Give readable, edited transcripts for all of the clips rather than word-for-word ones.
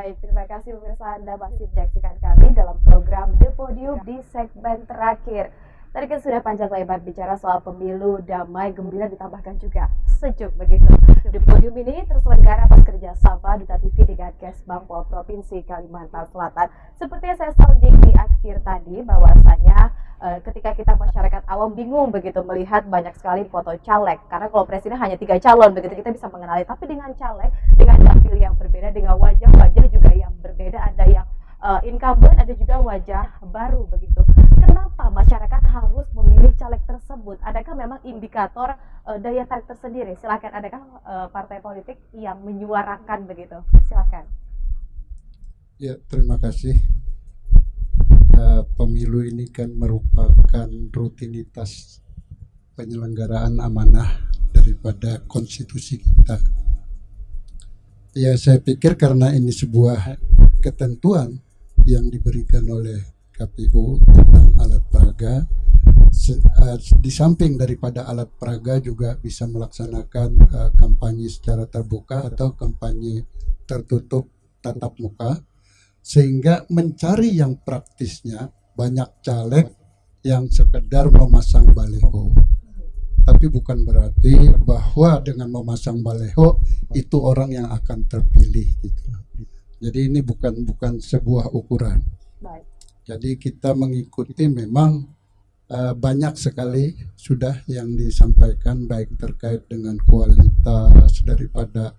Baik, terima kasih pemirsa, Anda masih menyaksikan kami dalam program The Podium di segmen terakhir. Tadi kan sudah panjang lebar bicara soal pemilu, damai, gembira, ditambahkan juga sejuk begitu. The Podium ini terselenggara atas kerjasama Duta TV dengan Kesbang Pol Provinsi Kalimantan Selatan. Seperti yang saya sounding di akhir tadi, bahwasanya ketika kita masyarakat awam bingung begitu melihat banyak sekali foto caleg, karena kalau presiden hanya 3 calon begitu kita bisa mengenali, tapi dengan caleg dengan dapil yang berbeda, dengan wajah-wajah juga yang berbeda, ada yang incumbent, ada juga wajah baru begitu. Kenapa masyarakat harus memilih caleg tersebut? Adakah memang indikator daya tarik tersendiri? Silakan, adakah partai politik yang menyuarakan begitu? Silakan. Ya, terima kasih. Pemilu ini kan merupakan rutinitas penyelenggaraan amanah daripada konstitusi kita. Ya, saya pikir karena ini sebuah ketentuan yang diberikan oleh KPU tentang alat peraga, di samping daripada alat peraga juga bisa melaksanakan kampanye secara terbuka atau kampanye tertutup tatap muka, sehingga mencari yang praktisnya banyak caleg yang sekedar memasang baliho. Tapi bukan berarti bahwa dengan memasang baliho itu orang yang akan terpilih gitu. Jadi ini bukan sebuah ukuran. Baik. Jadi kita mengikuti memang banyak sekali sudah yang disampaikan baik terkait dengan kualitas daripada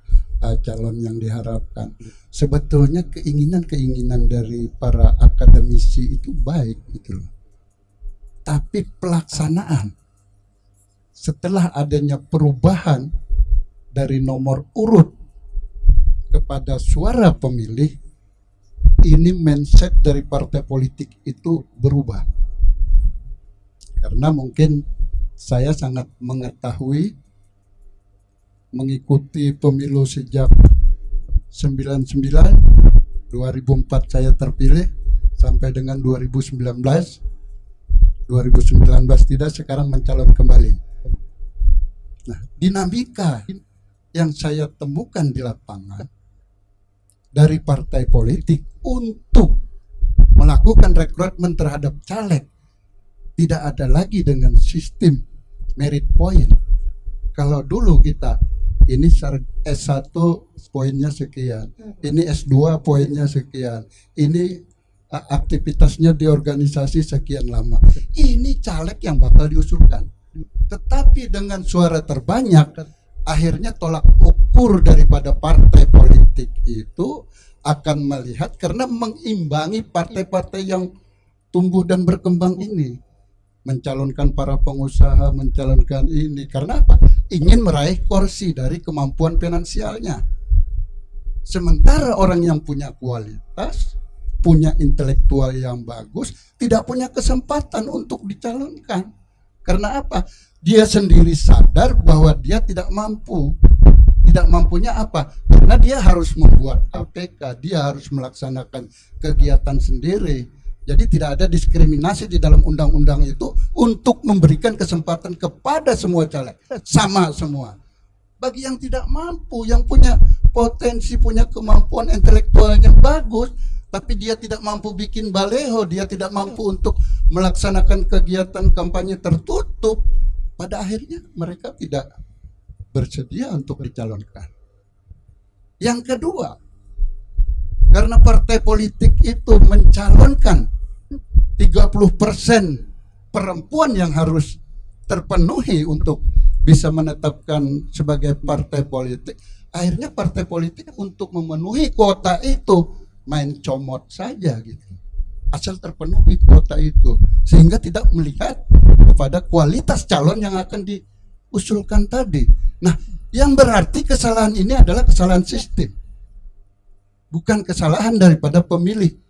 calon yang diharapkan. Sebetulnya keinginan dari para akademisi itu baik gitu loh. Tapi pelaksanaan setelah adanya perubahan dari nomor urut kepada suara pemilih, ini mindset dari partai politik itu berubah. Karena mungkin saya sangat mengetahui, mengikuti pemilu sejak 99, 2004 saya terpilih sampai dengan 2019 tidak, sekarang mencalon kembali. Nah, dinamika yang saya temukan di lapangan dari partai politik untuk melakukan rekrutmen terhadap caleg tidak ada lagi dengan sistem merit point. Kalau dulu kita ini S1 poinnya sekian, ini S2 poinnya sekian, ini aktivitasnya di organisasi sekian lama. Ini caleg yang bakal diusulkan. Tetapi dengan suara terbanyak, akhirnya tolak ukur daripada partai politik itu akan melihat, karena mengimbangi partai-partai yang tumbuh dan berkembang ini, mencalonkan para pengusaha, mencalonkan ini. Karena apa? Ingin meraih kursi dari kemampuan finansialnya. Sementara orang yang punya kualitas, punya intelektual yang bagus, tidak punya kesempatan untuk dicalonkan. Karena apa? Dia sendiri sadar bahwa dia tidak mampu. Tidak mampunya apa? Karena dia harus membuat APK, dia harus melaksanakan kegiatan sendiri. Jadi tidak ada diskriminasi di dalam undang-undang itu untuk memberikan kesempatan kepada semua caleg, sama semua. Bagi yang tidak mampu, yang punya potensi, punya kemampuan intelektual yang bagus, tapi dia tidak mampu bikin baleho, dia tidak mampu untuk melaksanakan kegiatan kampanye tertutup, pada akhirnya mereka tidak bersedia untuk dicalonkan. Yang kedua, karena partai politik itu mencalonkan 30% perempuan yang harus terpenuhi untuk bisa menetapkan sebagai partai politik, akhirnya partai politik untuk memenuhi kuota itu main comot saja gitu, asal terpenuhi kuota itu, sehingga tidak melihat kepada kualitas calon yang akan diusulkan tadi. Nah, yang berarti kesalahan ini adalah kesalahan sistem, bukan kesalahan daripada pemilih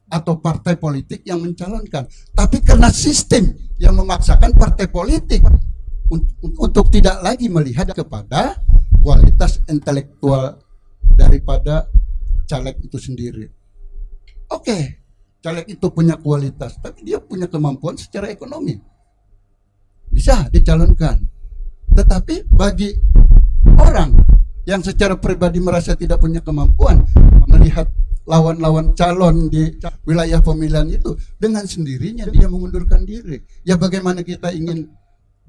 atau partai politik yang mencalonkan, tapi karena sistem yang memaksakan partai politik untuk tidak lagi melihat kepada kualitas intelektual daripada caleg itu sendiri. Oke, caleg itu punya kualitas, tapi dia punya kemampuan secara ekonomi, bisa dicalonkan. Tetapi bagi orang yang secara pribadi merasa tidak punya kemampuan, melihat lawan-lawan calon di wilayah pemilihan itu, dengan sendirinya dia mengundurkan diri. Ya bagaimana kita ingin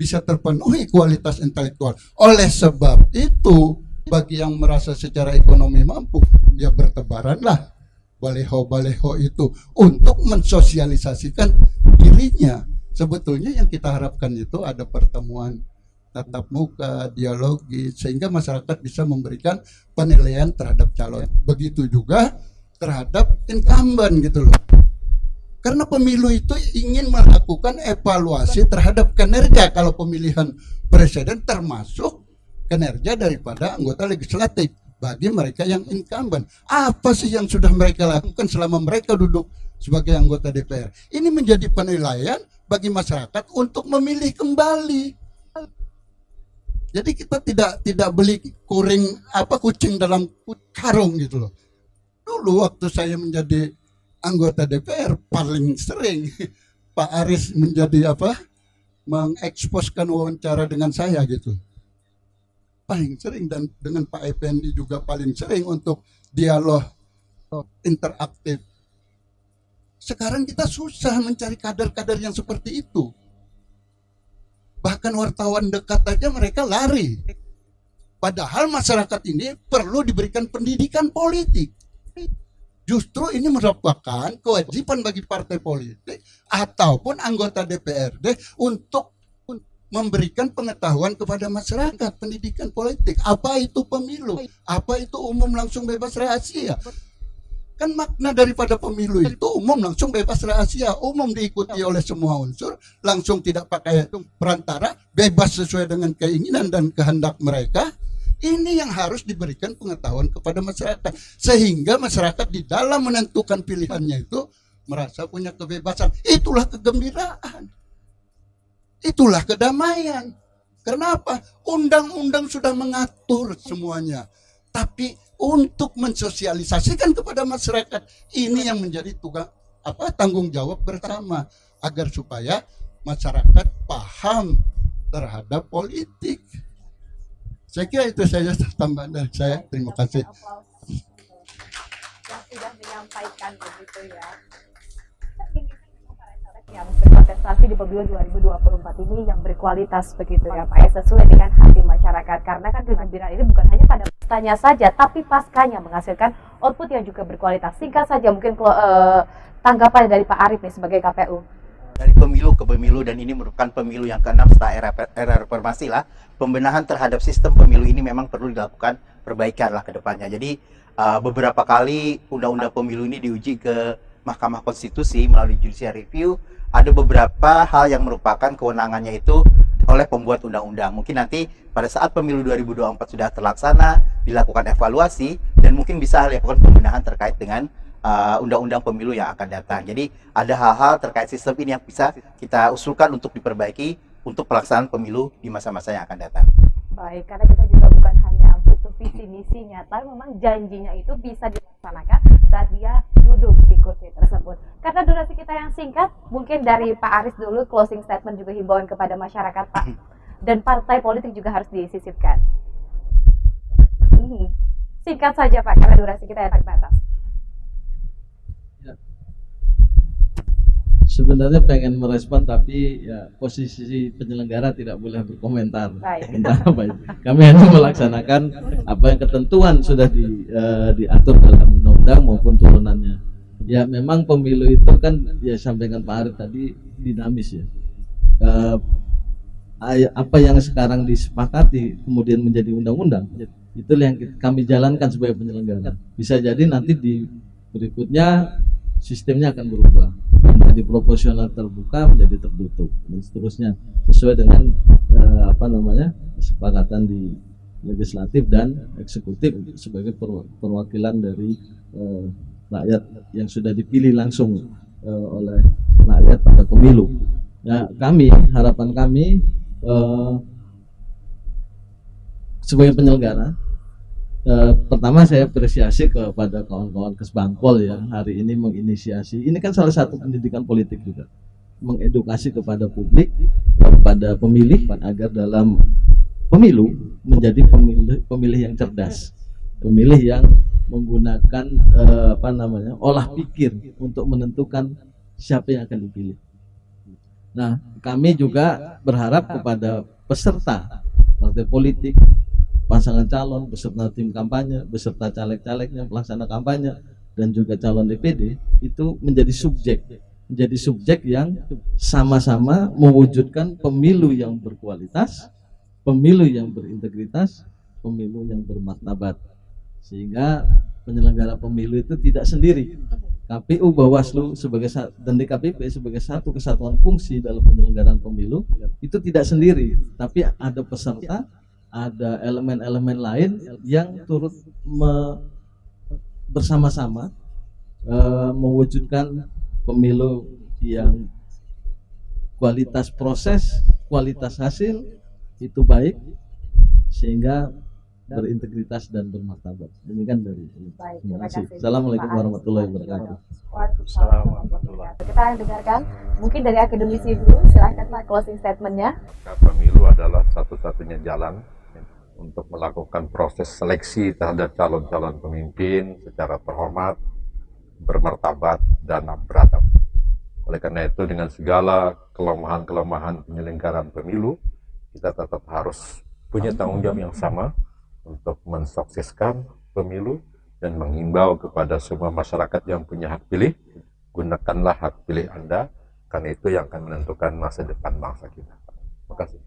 bisa terpenuhi kualitas intelektual? Oleh sebab itu, bagi yang merasa secara ekonomi mampu, ya bertebaranlah baleho-baleho itu untuk mensosialisasikan dirinya. Sebetulnya yang kita harapkan itu ada pertemuan tatap muka, dialogis, sehingga masyarakat bisa memberikan penilaian terhadap calon. Begitu juga terhadap incumbent gitu loh. Karena pemilu itu ingin melakukan evaluasi terhadap kinerja kalau pemilihan presiden, termasuk kinerja daripada anggota legislatif bagi mereka yang incumbent. Apa sih yang sudah mereka lakukan selama mereka duduk sebagai anggota DPR? Ini menjadi penilaian bagi masyarakat untuk memilih kembali. Jadi kita tidak beli kucing dalam karung gitu loh. Dulu waktu saya menjadi anggota DPR paling sering Pak Aris menjadi mengeksposkan wawancara dengan saya gitu. Paling sering, dan dengan Pak Effendi juga paling sering untuk dialog interaktif. Sekarang kita susah mencari kader-kader yang seperti itu. Bahkan wartawan dekat aja mereka lari. Padahal masyarakat ini perlu diberikan pendidikan politik. Justru ini merupakan kewajiban bagi partai politik ataupun anggota DPRD untuk memberikan pengetahuan kepada masyarakat, pendidikan politik. Apa itu pemilu? Apa itu umum langsung bebas rahasia? Kan makna daripada pemilu itu umum langsung bebas rahasia, umum diikuti oleh semua unsur, langsung tidak pakai perantara, bebas sesuai dengan keinginan dan kehendak mereka. Ini yang harus diberikan pengetahuan kepada masyarakat, sehingga masyarakat di dalam menentukan pilihannya itu merasa punya kebebasan. Itulah kegembiraan, itulah kedamaian. Kenapa? Undang-undang sudah mengatur semuanya, tapi untuk mensosialisasikan kepada masyarakat, ini yang menjadi tanggung jawab bersama, agar supaya masyarakat paham terhadap politik. Saya kira itu saja tambahan dari saya. Terima kasih. Yang sudah menyampaikan begitu ya. Yang berkontestasi di pemilu 2024 ini yang berkualitas begitu ya Pak, ya, sesuai dengan hati masyarakat. Karena kan kegembiraan ini bukan hanya pada pastanya saja, tapi paskanya menghasilkan output yang juga berkualitas. Singkat saja mungkin tanggapan dari Pak Arief nih sebagai KPU. Dari pemilu ke pemilu, dan ini merupakan pemilu yang ke-6 setelah era reformasi lah, pembenahan terhadap sistem pemilu ini memang perlu dilakukan perbaikan lah ke depannya. Jadi beberapa kali undang-undang pemilu ini diuji ke Mahkamah Konstitusi melalui judicial review. Ada beberapa hal yang merupakan kewenangannya itu oleh pembuat undang-undang. Mungkin nanti pada saat pemilu 2024 sudah terlaksana, dilakukan evaluasi, dan mungkin bisa dilakukan pembenahan terkait dengan undang-undang pemilu yang akan datang. Jadi ada hal-hal terkait sistem ini yang bisa kita usulkan untuk diperbaiki untuk pelaksanaan pemilu di masa-masa yang akan datang. Baik, karena kita juga bukan hanya butuh visi misinya, tapi memang janjinya itu bisa dilaksanakan saat dia duduk di kursi tersebut. Karena durasi kita yang singkat, mungkin dari Pak Aris dulu closing statement juga himbauan kepada masyarakat Pak, dan partai politik juga harus disisipkan. Singkat saja Pak, karena durasi kita yang terbatas. Sebenarnya pengen merespon, tapi ya posisi penyelenggara tidak boleh berkomentar tentang apa itu. Kami hanya melaksanakan apa yang ketentuan sudah diatur dalam undang-undang maupun turunannya. Ya memang pemilu itu kan ya sampaikan Pak Arief tadi dinamis ya. Apa yang sekarang disepakati kemudian menjadi undang-undang, itu yang kami jalankan sebagai penyelenggara. Bisa jadi nanti di berikutnya sistemnya akan berubah menjadi proporsional terbuka menjadi tertutup dan seterusnya sesuai dengan kesepakatan di legislatif dan eksekutif sebagai perwakilan dari rakyat yang sudah dipilih langsung oleh rakyat pada pemilu. Ya, harapan kami sebagai penyelenggara, pertama saya apresiasi kepada kawan-kawan Kesbangpol yang hari ini menginisiasi. Ini kan salah satu pendidikan politik juga, mengedukasi kepada publik, kepada pemilih agar dalam pemilu menjadi pemilih yang cerdas, pemilih yang menggunakan olah pikir untuk menentukan siapa yang akan dipilih. Nah, kami juga berharap kepada peserta partai politik, pasangan calon, beserta tim kampanye, beserta caleg-calegnya, pelaksana kampanye, dan juga calon DPD itu menjadi subjek yang sama-sama mewujudkan pemilu yang berkualitas, pemilu yang berintegritas, pemilu yang bermartabat, sehingga penyelenggara pemilu itu tidak sendiri. KPU, Bawaslu dan DKPP sebagai satu kesatuan fungsi dalam penyelenggaraan pemilu itu tidak sendiri, tapi ada peserta, ada elemen-elemen lain yang turut bersama-sama mewujudkan pemilu yang kualitas proses, kualitas hasil itu baik, sehingga berintegritas dan bermartabat. Demikian dari ini. Terima kasih. Assalamualaikum warahmatullahi wabarakatuh. Kita dengarkan mungkin dari akademisi dulu. Silahkan Pak, closing statementnya. Pemilu adalah satu-satunya jalan untuk melakukan proses seleksi terhadap calon-calon pemimpin secara terhormat, bermartabat, dan beradab. Oleh karena itu, dengan segala kelemahan-kelemahan penyelenggaraan pemilu, kita tetap harus punya tanggung jawab yang sama untuk mensukseskan pemilu dan menghimbau kepada semua masyarakat yang punya hak pilih, gunakanlah hak pilih Anda, karena itu yang akan menentukan masa depan bangsa kita. Terima kasih.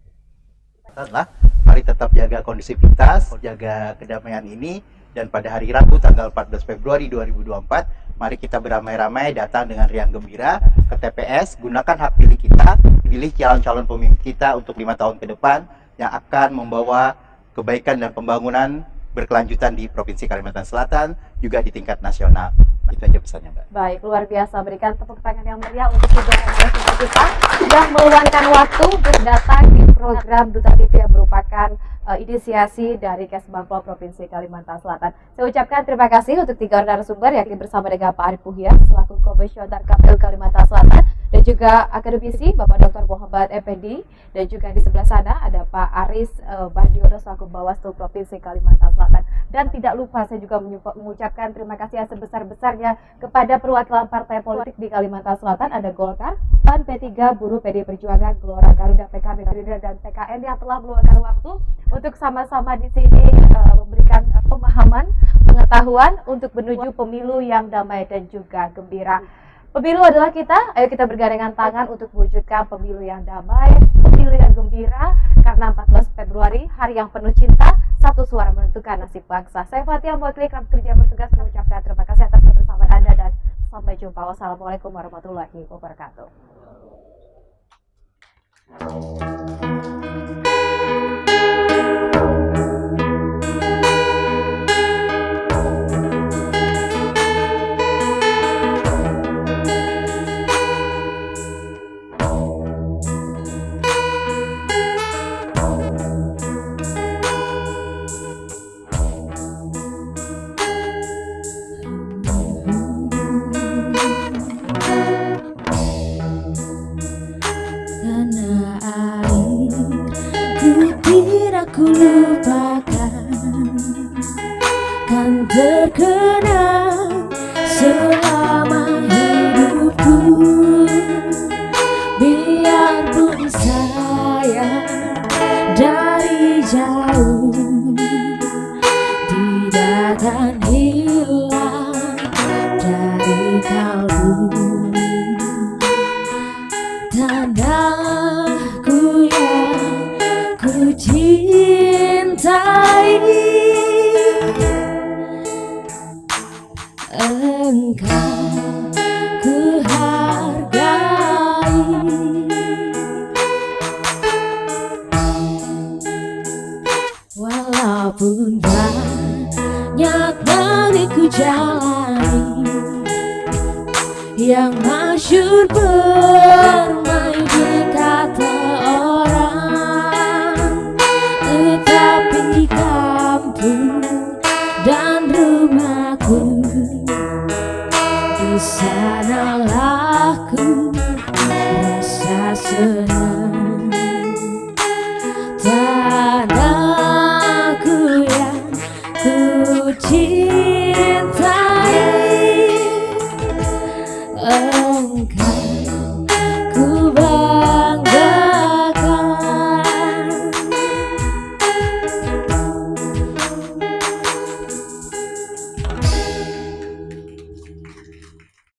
Mari tetap jaga kondusivitas, jaga kedamaian ini, dan pada hari Rabu tanggal 14 Februari 2024, mari kita beramai-ramai datang dengan riang gembira ke TPS, gunakan hak pilih kita, pilih calon-calon pemimpin kita untuk 5 tahun ke depan yang akan membawa kebaikan dan pembangunan berkelanjutan di Provinsi Kalimantan Selatan, juga di tingkat nasional. Itu aja pesannya, Mbak. Baik, luar biasa. Berikan tepuk tangan yang meriah untuk kedua narasumber kita sudah meluangkan waktu untuk datang di program Duta TV yang merupakan inisiasi dari Kesbangpol Provinsi Kalimantan Selatan. Saya ucapkan terima kasih untuk 3 narasumber, yakni bersama dengan Pak Arief Puhia selaku Komisioner KPU Kalimantan Selatan, dan juga akademisi Bapak Dr. Muhammad Effendi, dan juga di sebelah sana ada Pak Aris Bardiono selaku Bawaslu Provinsi Kalimantan Selatan. Dan tidak lupa saya juga mengucapkan terima kasih yang sebesar-besarnya kepada perwakilan partai politik di Kalimantan Selatan, ada Golkar, PAN, P3, Buruh, PD Perjuangan, Gelora, Garuda, PKB, Gerindra, dan PKN yang telah meluangkan waktu untuk sama-sama di sini memberikan pemahaman, pengetahuan untuk menuju pemilu yang damai dan juga gembira. Pemilu adalah kita, ayo kita bergandengan tangan untuk mewujudkan pemilu yang damai, pemilu yang gembira, karena 14 Februari, hari yang penuh cinta, satu suara menentukan nasib bangsa. Saya Fatia, mewakili kerap kerja bertugas, mengucapkan terima kasih atas kebersamaan Anda dan sampai jumpa. Wassalamualaikum warahmatullahi wabarakatuh. Ku lupakan kan terkenang selama hidupku, biarpun saya dari jauh tidak akan hilang dari kalbu. Tanahku yang ku cintai, engkau ku hargai. Walaupun banyak yang ku jalani, yang masyhur bermain di kata orang, tetapi kampung dan rumahku, di sanalah ku rasa senang. Tanahku yang ku cintai, bayangkan